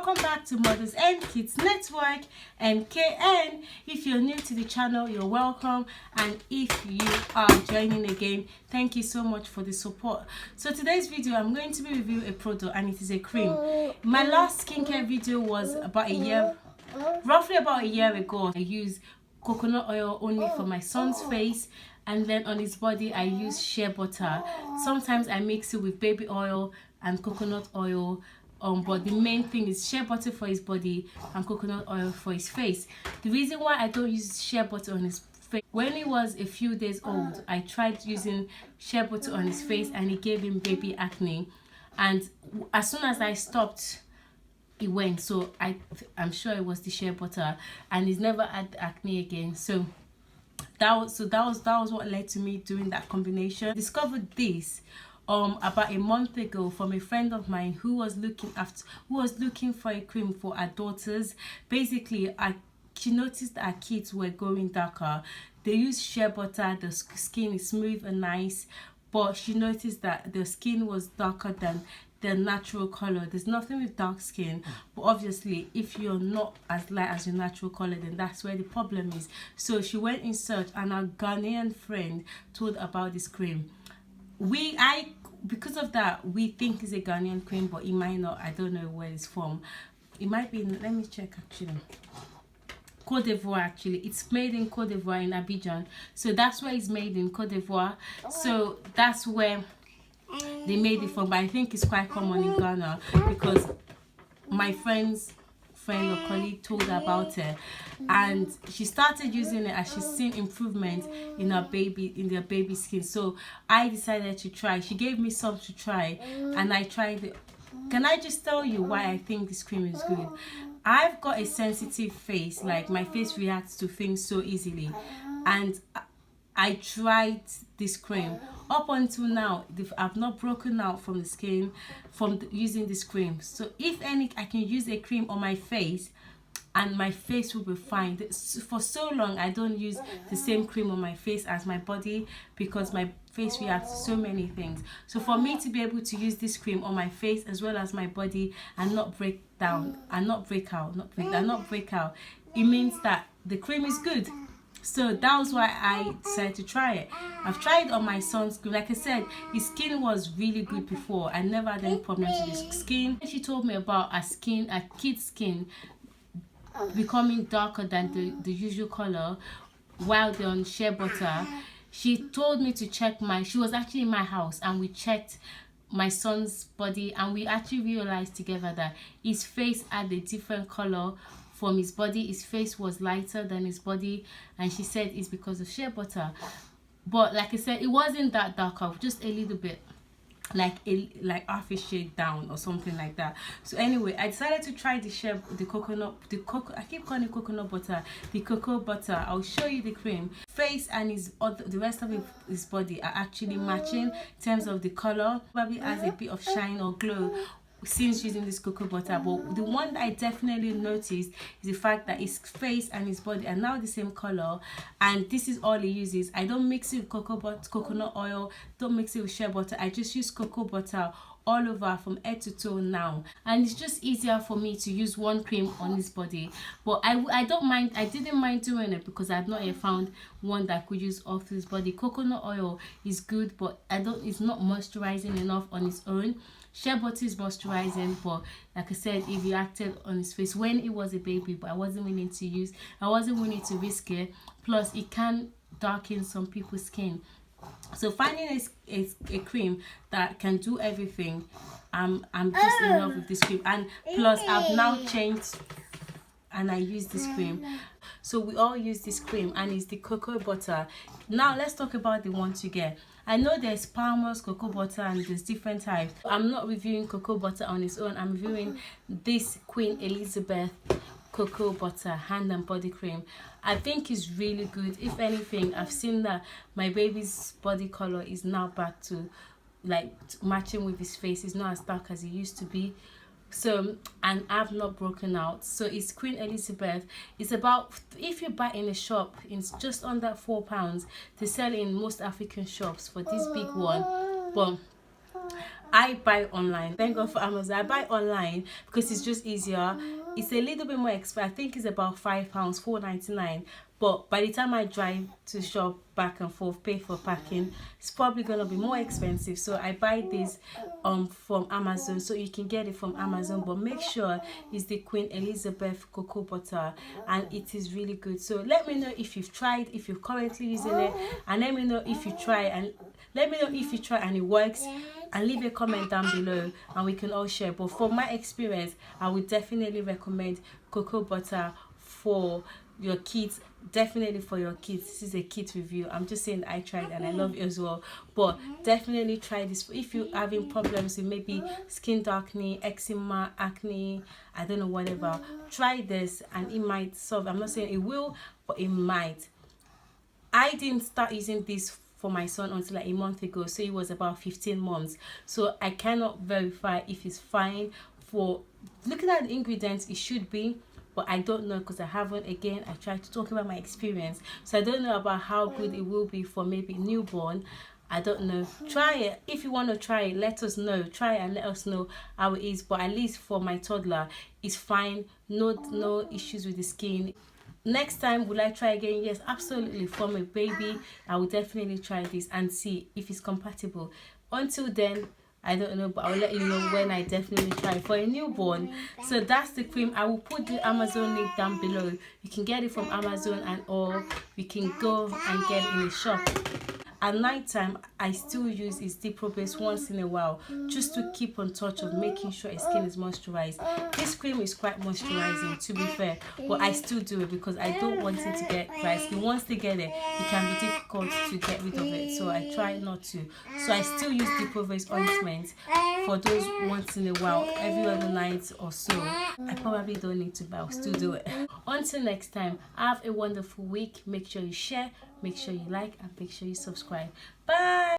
Welcome back to Mothers and Kids Network MKN. If you're new to the channel, you're welcome, and if you are joining again, thank you so much for the support. So today's video, I'm going to be reviewing a product, and it is a cream. My last skincare video was roughly about a year ago. I used coconut oil only for my son's face, and then on his body I use shea butter. Sometimes I mix it with baby oil and coconut oil, but the main thing is shea butter for his body and coconut oil for his face. The reason why I don't use shea butter on his face, when he was a few days old, I tried using shea butter on his face and it gave him baby acne, and as soon as I stopped, it went. So I'm sure it was the shea butter, and he's never had acne again. So that was what led to me doing that combination. Discovered this about a month ago from a friend of mine who was looking for a cream for our daughters. Basically, she noticed that our kids were going darker. They use shea butter, the skin is smooth and nice, but she noticed that the skin was darker than their natural color. There's nothing with dark skin, but obviously if you're not as light as your natural color, then that's where the problem is. So she went in search, and our Ghanaian friend told about this cream. Because of that, we think it's a Ghanaian cream, but it might not. I don't know where it's from. It might be, let me check actually. Côte d'Ivoire, actually. It's made in Côte d'Ivoire, in Abidjan. So that's where it's made, in Côte d'Ivoire. So that's where they made it from, but I think it's quite common in Ghana because my friend's friend or colleague told her about it, and she started using it as she's seen improvement in their baby skin. So I decided to try. She gave me some to try, and I tried it. Can I just tell you why I think this cream is good? I've got a sensitive face, like my face reacts to things so easily, and I tried this cream. Up until now, I've not broken out from the skin from using this cream. So if any, I can use a cream on my face and my face will be fine. For so long, I don't use the same cream on my face as my body because my face reacts to so many things. So for me to be able to use this cream on my face as well as my body and not break down and not break out, it means that the cream is good. So that was why I decided to try it. I've tried it on my son's skin. Like I said, his skin was really good before. I never had any problems with his skin. She told me about a kid's skin becoming darker than the usual color while they're on shea butter. She told me to check she was actually in my house, and we checked my son's body, and we actually realized together that his face had a different color from his body. His face was lighter than his body, and she said it's because of shea butter. But like I said, it wasn't that darker, just a little bit, like half a shade down or something like that. So anyway, I decided to try the cocoa butter. I'll show you the cream. Face and the rest of his body are actually matching in terms of the color. Probably has a bit of shine or glow since using this cocoa butter, but the one that I definitely noticed is the fact that his face and his body are now the same color, and this is all he uses. I don't mix it with coconut oil, don't mix it with shea butter. I just use cocoa butter all over from head to toe now, and it's just easier for me to use one cream on his body. But I don't mind. I didn't mind doing it because I've not yet found one that I could use off his body. Coconut oil is good, but it's not moisturizing enough on its own. Shea butter is moisturizing, but like I said, it reacted on his face when he was a baby, but I wasn't willing to risk it. Plus, it can darken some people's skin. So finding a cream that can do everything, I'm just in love with this cream. And plus, I've now changed and I use this cream. So we all use this cream, and it's the cocoa butter. Now let's talk about the one to get. I know there's Palmer's cocoa butter and there's different types. I'm not reviewing cocoa butter on its own. I'm reviewing this Queen Elisabeth cocoa butter hand and body cream. I think it's really good. If anything, I've seen that my baby's body color is now back to like matching with his face. It's not as dark as it used to be. So, and I've not broken out. So it's Queen Elisabeth. It's about, if you buy in a shop, it's just under £4. They sell in most African shops for this big one, but I buy online. Thank God for Amazon. I buy online because it's just easier. It's a little bit more expensive. I think it's about £5, £4.99. But by the time I drive to shop back and forth, pay for parking, it's probably gonna be more expensive. So I buy this from Amazon. So you can get it from Amazon, but make sure it's the Queen Elisabeth cocoa butter, and it is really good. So let me know if you've tried, if you're currently using it, and let me know if you try and it works, and leave a comment down below and we can all share. But from my experience, I would definitely recommend cocoa butter for your kids. Definitely for your kids. This is a kid review. I'm just saying I tried and I love it as well. But definitely try this if you're having problems with maybe skin darkening, eczema, acne, I don't know, whatever. Try this and it might solve. I'm not saying it will, but it might. I didn't start using this for my son until like a month ago, so it was about 15 months. So I cannot verify if it's fine. For looking at the ingredients, it should be, but I don't know because I haven't. Again, I tried to talk about my experience, so I don't know about how good it will be for maybe newborn. I don't know. Try it. If you want to try it, let us know. Try it and let us know how it is. But at least for my toddler, it's fine. No issues with the skin. Next time, will I try again? Yes, absolutely. For my baby, I will definitely try this and see if it's compatible. Until then, I don't know, but I'll let you know when I definitely try for a newborn. So that's the cream. I will put the Amazon link down below. You can get it from Amazon, and or you can go and get it in a shop. At night time, I still use its Depro base once in a while, just to keep on touch of making sure his skin is moisturized. This cream is quite moisturizing, to be fair, but I still do it because I don't want him to get dry skin. Once they get it can be difficult to get rid of it, so I try not to. So I still use Depro base ointment for those once in a while, every other night or so. I probably don't need to, but I'll still do it. Until next time, have a wonderful week. Make sure you share, make sure you like, and make sure you subscribe. Bye.